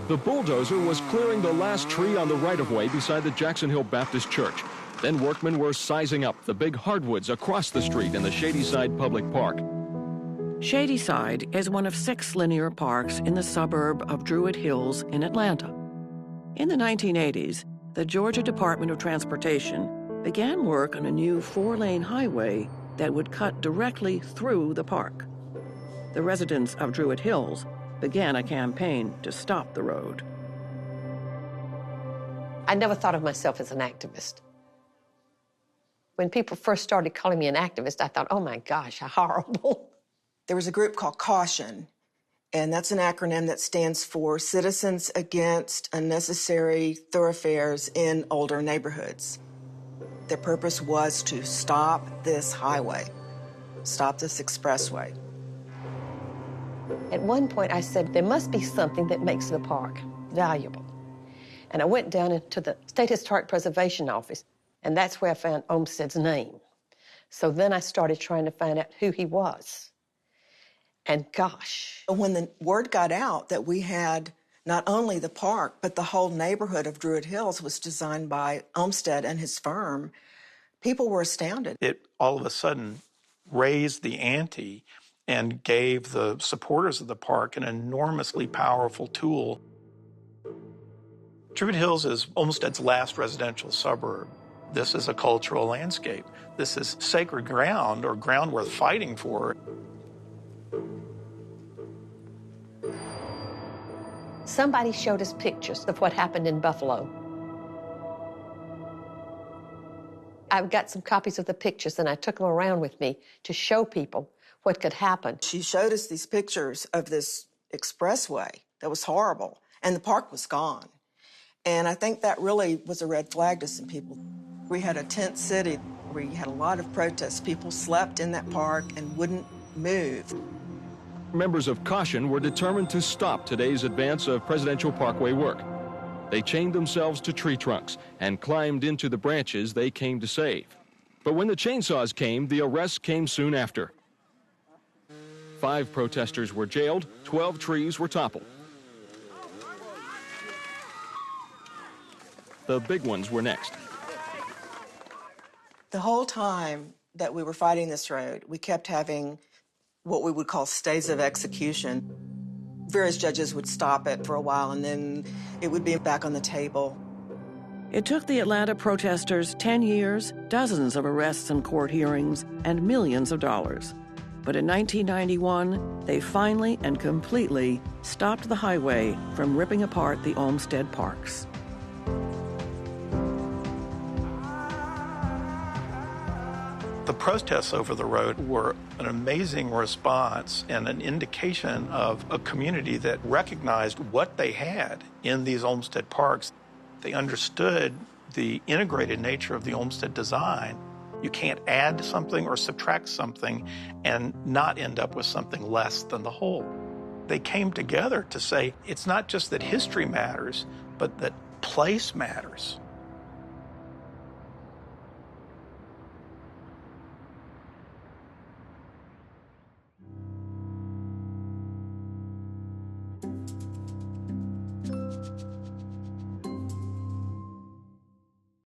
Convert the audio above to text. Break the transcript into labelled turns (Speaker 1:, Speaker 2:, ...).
Speaker 1: The bulldozer was clearing the last tree on the right-of-way beside the Jackson Hill Baptist Church. Then workmen were sizing up the big hardwoods across the street in the Shadyside Public Park.
Speaker 2: Shadyside is one of 6 linear parks in the suburb of Druid Hills in Atlanta. In the 1980s, the Georgia Department of Transportation began work on a new 4-lane highway that would cut directly through the park. The residents of Druid Hills began a campaign to stop the road.
Speaker 3: I never thought of myself as an activist. When people first started calling me an activist, I thought, oh my gosh, how horrible.
Speaker 4: There was a group called Caution, and that's an acronym that stands for Citizens Against Unnecessary Thoroughfares in Older Neighborhoods. Their purpose was to stop this highway, stop this expressway.
Speaker 3: At one point, I said, there must be something that makes the park valuable. And I went down into the State Historic Preservation Office, and that's where I found Olmsted's name. So then I started trying to find out who he was. And gosh.
Speaker 4: When the word got out that we had not only the park, but the whole neighborhood of Druid Hills was designed by Olmsted and his firm, people were astounded.
Speaker 5: It all of a sudden raised the ante and gave the supporters of the park an enormously powerful tool. Druid Hills is Olmsted's last residential suburb. This is a cultural landscape. This is sacred ground, or ground worth fighting for.
Speaker 3: Somebody showed us pictures of what happened in Buffalo. I've got some copies of the pictures, and I took them around with me to show people what could happen.
Speaker 4: She showed us these pictures of this expressway that was horrible, and the park was gone. And I think that really was a red flag to some people. We had a tent city. We had a lot of protests. People slept in that park and wouldn't move.
Speaker 1: Members of Caution were determined to stop today's advance of presidential parkway work. They chained themselves to tree trunks and climbed into the branches they came to save. But when the chainsaws came, the arrests came soon after. 5 protesters were jailed, 12 trees were toppled. The big ones were next.
Speaker 4: The whole time that we were fighting this road, we kept having what we would call stays of execution. Various judges would stop it for a while, and then it would be back on the table.
Speaker 2: It took the Atlanta protesters 10 years, dozens of arrests and court hearings, and millions of dollars. But in 1991, they finally and completely stopped the highway from ripping apart the Olmsted parks.
Speaker 5: The protests over the road were an amazing response and an indication of a community that recognized what they had in these Olmsted parks. They understood the integrated nature of the Olmsted design. You can't add something or subtract something and not end up with something less than the whole. They came together to say it's not just that history matters, but that place matters.